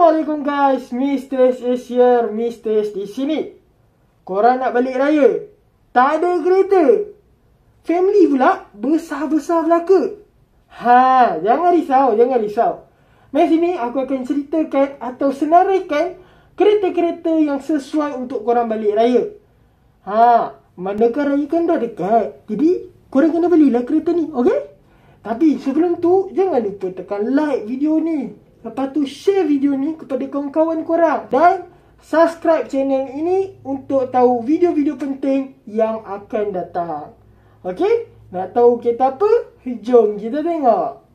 Assalamualaikum guys, Mr. S here, Mr. S di sini. Korang nak balik raya? Tak ada kereta. Family pula besar-besar belaka. Jangan risau. Mari sini aku akan ceritakan atau senaraikan kereta-kereta yang sesuai untuk korang balik raya. Manakah raya kan dah dekat. Jadi korang kena belilah kereta ni, okey? Tapi sebelum tu jangan lupa tekan like video ni. Lepas tu share video ni kepada kawan-kawan korang. Dan subscribe channel ini untuk tahu video-video penting yang akan datang. Okey? Nak tahu kereta apa? Jom kita tengok.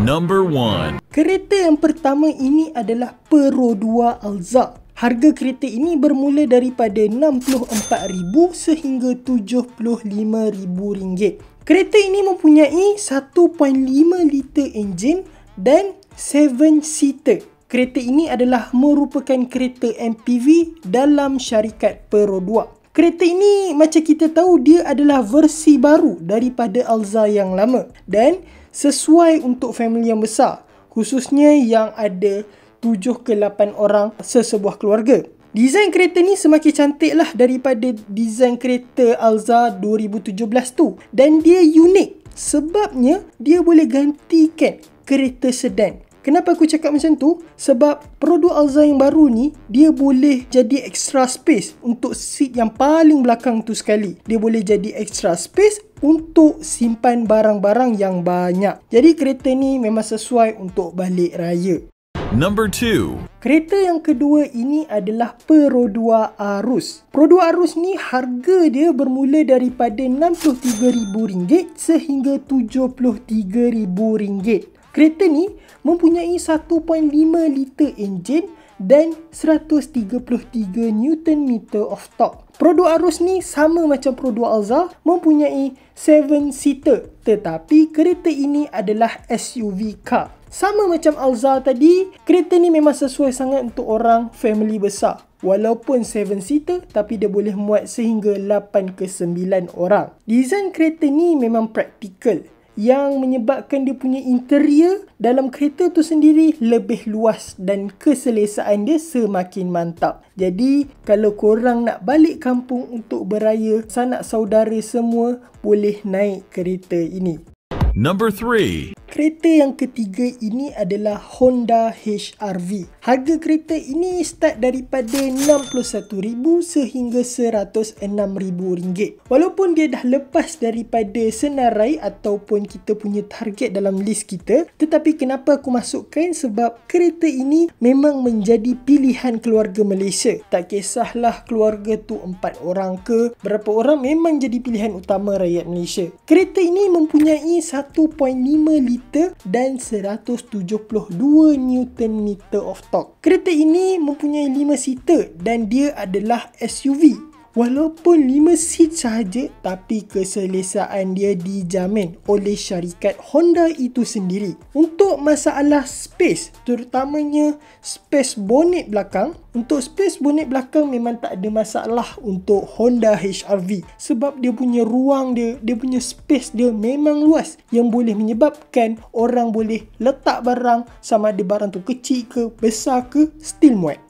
Number 1. Kereta yang pertama ini adalah Pearl 2 Alza. Harga kereta ini bermula daripada RM64,000 sehingga RM75,000. Kereta ini mempunyai 1.5 liter enjin dan 7 seater. Kereta ini adalah merupakan kereta MPV dalam syarikat Pearl 2. Kereta ini macam kita tahu dia adalah versi baru daripada Alza yang lama dan sesuai untuk family yang besar, khususnya yang ada 7 ke 8 orang sesebuah keluarga. Desain kereta ni semakin cantik lah daripada desain kereta Alza 2017 tu. Dan dia unik sebabnya dia boleh gantikan kereta sedan. Kenapa aku cakap macam tu? Sebab produk Alza yang baru ni, dia boleh jadi extra space untuk seat yang paling belakang tu sekali. Dia boleh jadi extra space untuk simpan barang-barang yang banyak. Jadi kereta ni memang sesuai untuk balik raya. Number 2. Kereta yang kedua ini adalah Pearl 2 Arus. Pearl 2 Arus ni harga dia bermula daripada RM63,000 sehingga RM73,000. Kereta ni mempunyai 1.5 liter enjin dan 133 Nm of torque. Pearl 2 Arus ni sama macam Pearl 2 Alza, mempunyai 7 seater, tetapi kereta ini adalah SUV car. Sama macam Alza tadi, kereta ni memang sesuai sangat untuk orang family besar. Walaupun 7 seater, tapi dia boleh muat sehingga 8 ke 9 orang. Desain kereta ni memang praktikal, yang menyebabkan dia punya interior dalam kereta tu sendiri lebih luas dan keselesaan dia semakin mantap. Jadi kalau korang nak balik kampung untuk beraya, sanak saudara semua boleh naik kereta ini. Number 3. Kereta yang ketiga ini adalah Honda HR-V. Harga kereta ini start daripada RM61,000 sehingga RM106,000. Walaupun dia dah lepas daripada senarai ataupun kita punya target dalam list kita, tetapi kenapa aku masukkan? Sebab kereta ini memang menjadi pilihan keluarga Malaysia. Tak kisahlah keluarga tu 4 orang ke berapa orang, memang jadi pilihan utama rakyat Malaysia. Kereta ini mempunyai 1.5 liter dan 172 Nm of torque. Kereta ini mempunyai 5 seater dan dia adalah SUV. Walaupun 5 seat sahaja, tapi keselesaan dia dijamin oleh syarikat Honda itu sendiri. Untuk masalah space, terutamanya space bonnet belakang, untuk space bonnet belakang memang tak ada masalah untuk Honda HR-V. Sebab dia punya ruang dia punya space dia memang luas, yang boleh menyebabkan orang boleh letak barang, sama ada barang tu kecil ke besar ke, still muat.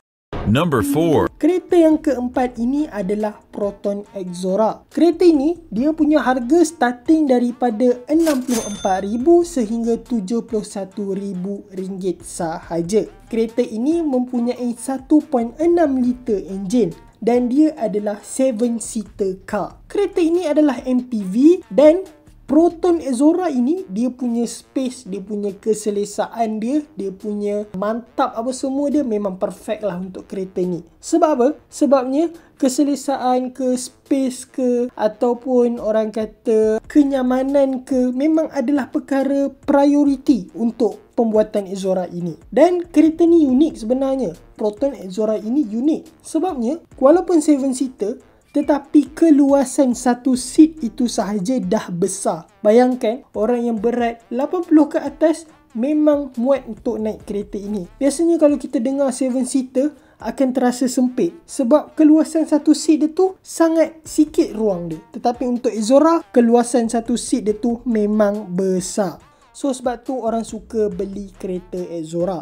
Number 4. Kereta yang keempat ini adalah Proton Exora. Kereta ini dia punya harga starting daripada RM64,000 sehingga RM71,000 sahaja. Kereta ini mempunyai 1.6 liter enjin dan dia adalah 7 seater car. Kereta ini adalah MPV dan Proton Exora ini dia punya space, dia punya keselesaan dia punya mantap apa semua dia memang perfect lah untuk kereta ni. Sebab apa? Sebabnya keselesaan ke, space ke, ataupun orang kata kenyamanan ke, memang adalah perkara priority untuk pembuatan Exora ini. Dan kereta ni unik sebenarnya. Proton Exora ini unik. Sebabnya walaupun 7 seater, tetapi keluasan satu seat itu sahaja dah besar. Bayangkan orang yang berat 80 ke atas memang muat untuk naik kereta ini. Biasanya kalau kita dengar 7 seater, akan terasa sempit sebab keluasan satu seat dia tu sangat sikit ruang dia. Tetapi untuk Exora, keluasan satu seat dia tu memang besar. So sebab tu orang suka beli kereta Exora.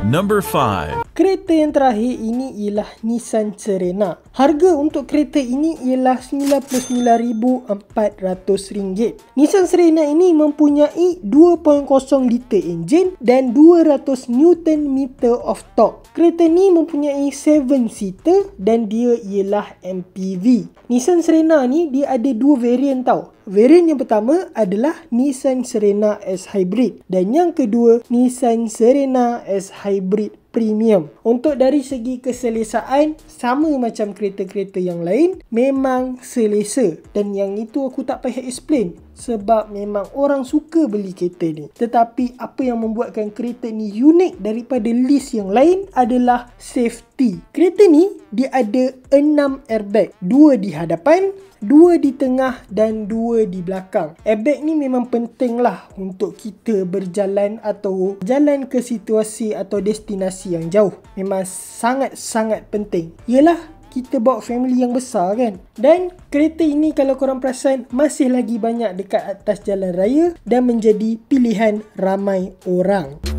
Number 5. Kereta yang terakhir ini ialah Nissan Serena. Harga untuk kereta ini ialah RM99,400. Nissan Serena ini mempunyai 2.0 liter enjin dan 200 Nm of torque. Kereta ni mempunyai 7-seater dan dia ialah MPV. Nissan Serena ni dia ada dua variant tau. Variant yang pertama adalah Nissan Serena S Hybrid dan yang kedua Nissan Serena S Hybrid Premium. Untuk dari segi keselesaan, sama macam kereta-kereta yang lain, memang selesa. Dan yang itu aku tak payah explain sebab memang orang suka beli kereta ni. Tetapi apa yang membuatkan kereta ni unik daripada list yang lain adalah safety. Kereta ni dia ada 6 airbag, 2 di hadapan, 2 di tengah dan 2 di belakang. Airbag ni memang penting lah untuk kita berjalan atau jalan ke situasi atau destinasi yang jauh. Memang sangat-sangat penting. Yelah, kita bawa family yang besar kan. Dan kereta ini kalau korang perasan masih lagi banyak dekat atas jalan raya dan menjadi pilihan ramai orang.